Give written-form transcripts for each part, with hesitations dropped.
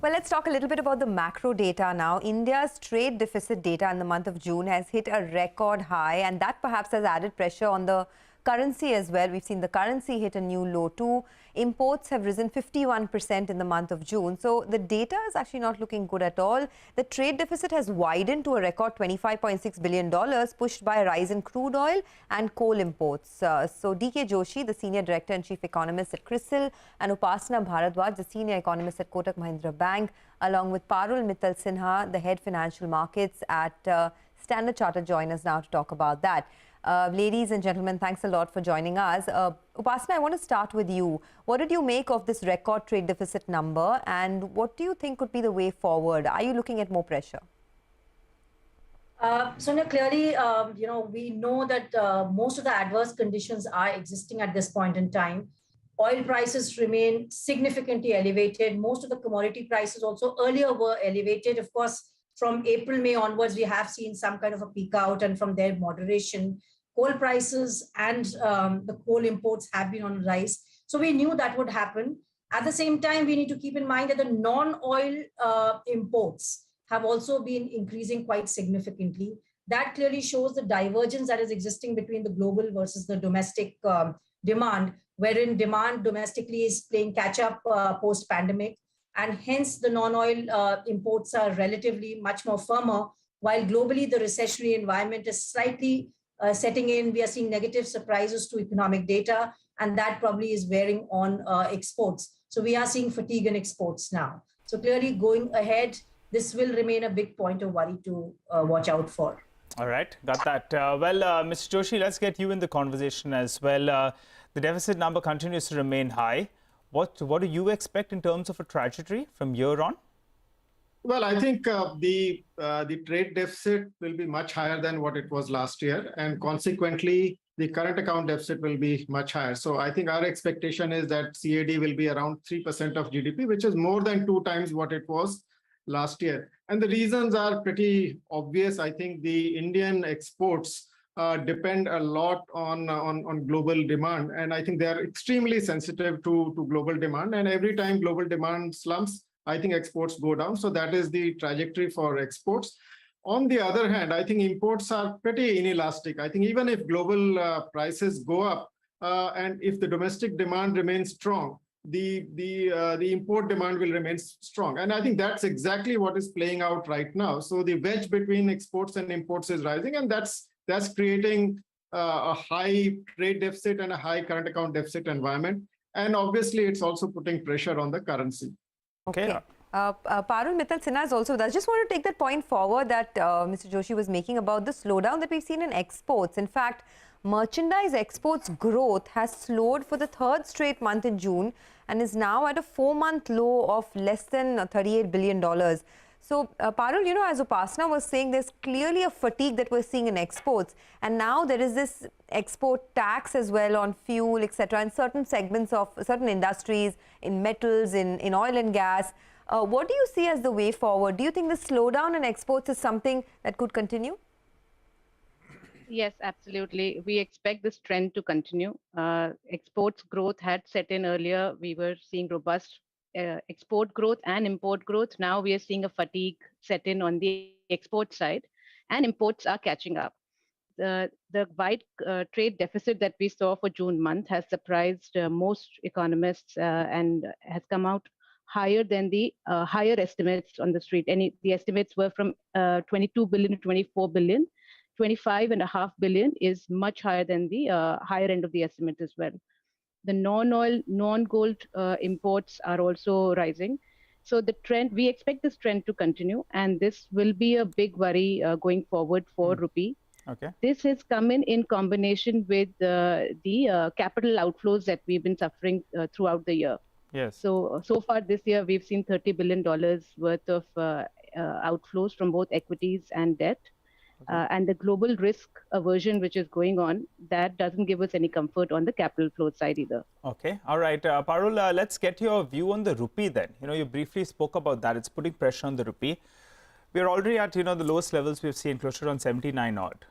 Well, let's talk a little bit about the macro data now. India's trade deficit data in the month of June has hit a record high, and that perhaps has added pressure on the currency as well. We've seen the currency hit a new low too. Imports have risen 51% in the month of June. So the data is actually not looking good at all. The trade deficit has widened to a record $25.6 billion, pushed by a rise in crude oil and coal imports. So D.K. Joshi, the Senior Director and Chief Economist at CRISIL, and Upasana Bharadwaj, the Senior Economist at Kotak Mahindra Bank, along with Parul Mittal Sinha, the Head Financial Markets at Standard Chartered, join us now to talk about that. Ladies and gentlemen, thanks a lot for joining us. Upasana, I want to start with you. What did you make of this record trade deficit number, and what do you think could be the way forward? Are you looking at more pressure? Sonia, clearly, we know that most of the adverse conditions are existing at this point in time. Oil prices remain significantly elevated. Most of the commodity prices also earlier were elevated. Of course, from April, May onwards, we have seen some kind of a peak out, and from there, moderation. Coal prices and the coal imports have been on rise. So we knew that would happen. At the same time, we need to keep in mind that the non-oil imports have also been increasing quite significantly. That clearly shows the divergence that is existing between the global versus the domestic demand, wherein demand domestically is playing catch-up post-pandemic. And hence, the non-oil imports are relatively much more firmer, while globally the recessionary environment is slightly setting in. We are seeing negative surprises to economic data, and that probably is wearing on exports. So we are seeing fatigue in exports now. So clearly going ahead, this will remain a big point of worry to watch out for. All right, got that. Mr. Joshi, let's get you in the conversation as well. The deficit number continues to remain high. What do you expect in terms of a trajectory from here on? Well, I think the trade deficit will be much higher than what it was last year, and consequently, the current account deficit will be much higher. So I think our expectation is that CAD will be around 3% of GDP, which is more than 2 times what it was last year. And the reasons are pretty obvious. I think the Indian exports depend a lot on global demand, and I think they are extremely sensitive to global demand. And every time global demand slumps, I think exports go down. So that is the trajectory for exports. On the other hand, I think imports are pretty inelastic. I think even if global prices go up and if the domestic demand remains strong, the import demand will remain strong. And I think that's exactly what is playing out right now. So the wedge between exports and imports is rising, and that's creating a high trade deficit and a high current account deficit environment. And obviously, it's also putting pressure on the currency. Okay. Parul Mittal Sinha is also with us. Just want to take that point forward that Mr. Joshi was making about the slowdown that we've seen in exports. In fact, merchandise exports growth has slowed for the 3rd straight month in June and is now at a 4-month low of less than $38 billion. So, Parul, as Upasana was saying, there's clearly a fatigue that we're seeing in exports. And now there is this export tax as well on fuel, etc., in certain segments of certain industries, in metals, in oil and gas. What do you see as the way forward? Do you think the slowdown in exports is something that could continue? Yes, absolutely. We expect this trend to continue. Exports growth had set in earlier. We were seeing robust export growth and import growth. Now we are seeing a fatigue set in on the export side, and imports are catching up. The wide trade deficit that we saw for June month has surprised most economists and has come out higher than the higher estimates on the street. And the estimates were from 22 billion to 24 billion. 25.5 billion is much higher than the higher end of the estimate as well. The non-oil, non-gold imports are also rising. So the trend, we expect this trend to continue, and this will be a big worry going forward for rupee. Okay. This has come in combination with the capital outflows that we've been suffering throughout the year. Yes. So far this year, we've seen $30 billion worth of outflows from both equities and debt. Okay. And the global risk aversion which is going on, that doesn't give us any comfort on the capital flow side either. Okay. All right. Parul, let's get your view on the rupee then. You briefly spoke about that. It's putting pressure on the rupee. We're already at, the lowest levels we've seen, closer on 79 odd.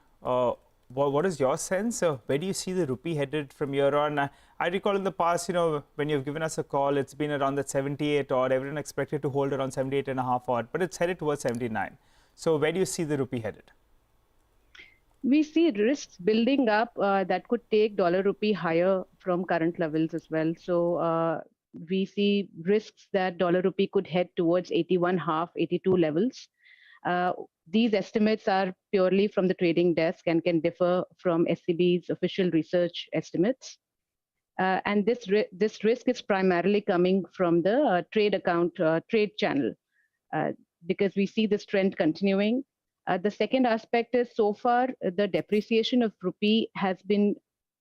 What is your sense? Where do you see the rupee headed from here on? I recall in the past, when you've given us a call, it's been around that 78 odd. Everyone expected to hold around 78 and a half odd, but it's headed towards 79. So where do you see the rupee headed? We see risks building up that could take dollar rupee higher from current levels as well. So we see risks that dollar rupee could head towards 81.5, 82 levels. These estimates are purely from the trading desk and can differ from SCB's official research estimates. And this risk is primarily coming from the trade channel, because we see this trend continuing. The second aspect is, so far, the depreciation of rupee has been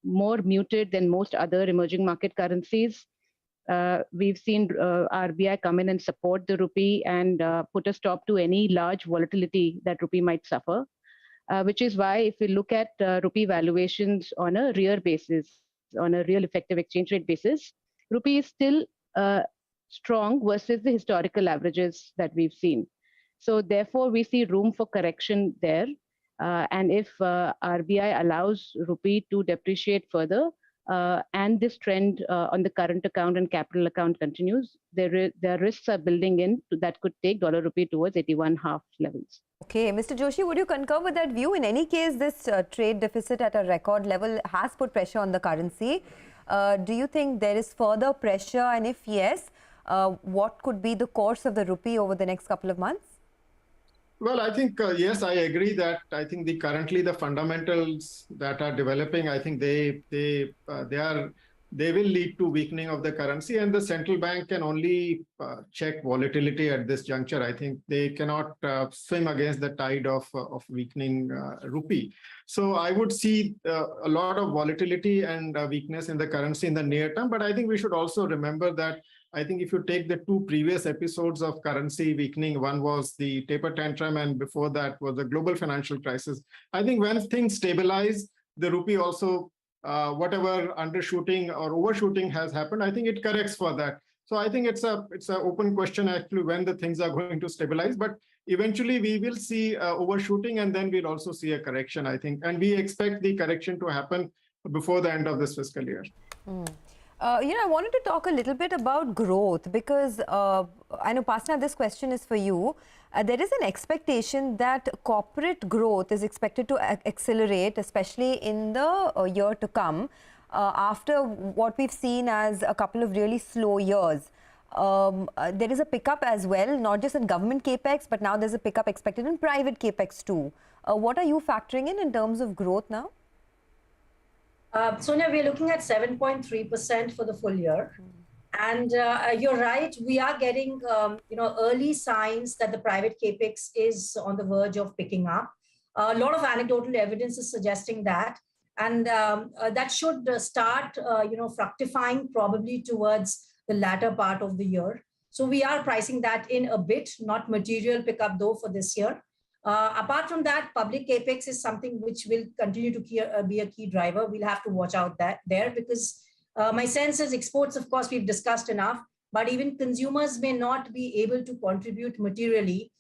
more muted than most other emerging market currencies. We've seen RBI come in and support the rupee and put a stop to any large volatility that rupee might suffer, which is why if we look at rupee valuations on a real basis, on a real effective exchange rate basis, rupee is still strong versus the historical averages that we've seen. So therefore, we see room for correction there. And if RBI allows rupee to depreciate further, and this trend on the current account and capital account continues, there risks are building in that could take dollar rupee towards 81.5 levels. Okay, Mr. Joshi, would you concur with that view? In any case, this trade deficit at a record level has put pressure on the currency. Do you think there is further pressure? And if yes, what could be the course of the rupee over the next couple of months? Well, I think, yes, I agree that I think currently the fundamentals that are developing, I think they will lead to weakening of the currency, and the central bank can only check volatility at this juncture. I think they cannot swim against the tide of weakening rupee. So I would see a lot of volatility and weakness in the currency in the near term. But I think we should also remember that I think if you take the two previous episodes of currency weakening, one was the taper tantrum, and before that was the global financial crisis. I think when things stabilize, the rupee also, whatever undershooting or overshooting has happened, I think it corrects for that. So I think it's an open question actually when the things are going to stabilize. But eventually we will see overshooting, and then we'll also see a correction, I think. And we expect the correction to happen before the end of this fiscal year. I wanted to talk a little bit about growth, because I know, Pasna, this question is for you. There is an expectation that corporate growth is expected to accelerate, especially in the year to come, after what we've seen as a couple of really slow years. There is a pickup as well, not just in government capex, but now there's a pickup expected in private capex too. What are you factoring in terms of growth now? Sonia, we're looking at 7.3% for the full year. And you're right, we are getting early signs that the private capex is on the verge of picking up. A lot of anecdotal evidence is suggesting that. And that should start fructifying probably towards the latter part of the year. So we are pricing that in a bit, not material pickup though for this year. Apart from that, public capex is something which will continue to be a key driver. We'll have to watch out there, because my sense is exports, of course, we've discussed enough, but even consumers may not be able to contribute materially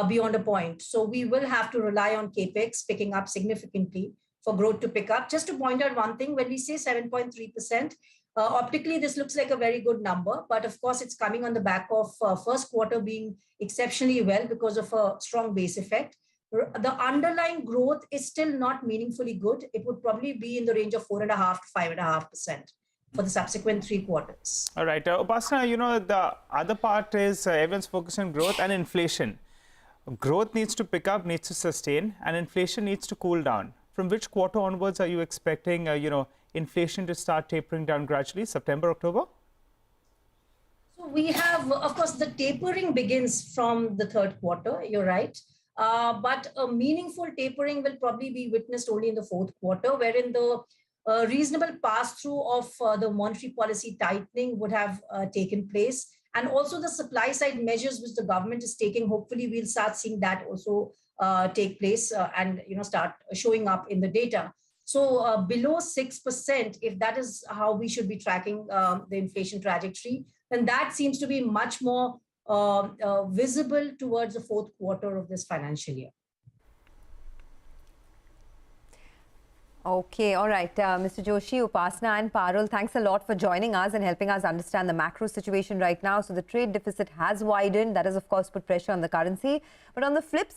beyond a point. So we will have to rely on capex picking up significantly for growth to pick up. Just to point out one thing, when we say 7.3%, optically, this looks like a very good number, but of course, it's coming on the back of first quarter being exceptionally well because of a strong base effect. The underlying growth is still not meaningfully good. It would probably be in the range of 4.5% to 5.5% for the subsequent 3 quarters. All right, Upasana, the other part is everyone's focused on growth and inflation. Growth needs to pick up, needs to sustain, and inflation needs to cool down. From which quarter onwards are you expecting, inflation to start tapering down gradually, September, October? So we have, of course, the tapering begins from the third quarter, you're right. But a meaningful tapering will probably be witnessed only in the fourth quarter, wherein the reasonable pass-through of the monetary policy tightening would have taken place. And also the supply side measures which the government is taking, hopefully we'll start seeing that also take place and start showing up in the data. So below 6%, if that is how we should be tracking the inflation trajectory, then that seems to be much more visible towards the fourth quarter of this financial year. Okay, all right. Mr. Joshi, Upasna and Parul, thanks a lot for joining us and helping us understand the macro situation right now. So the trade deficit has widened. That has, of course, put pressure on the currency. But on the flip side,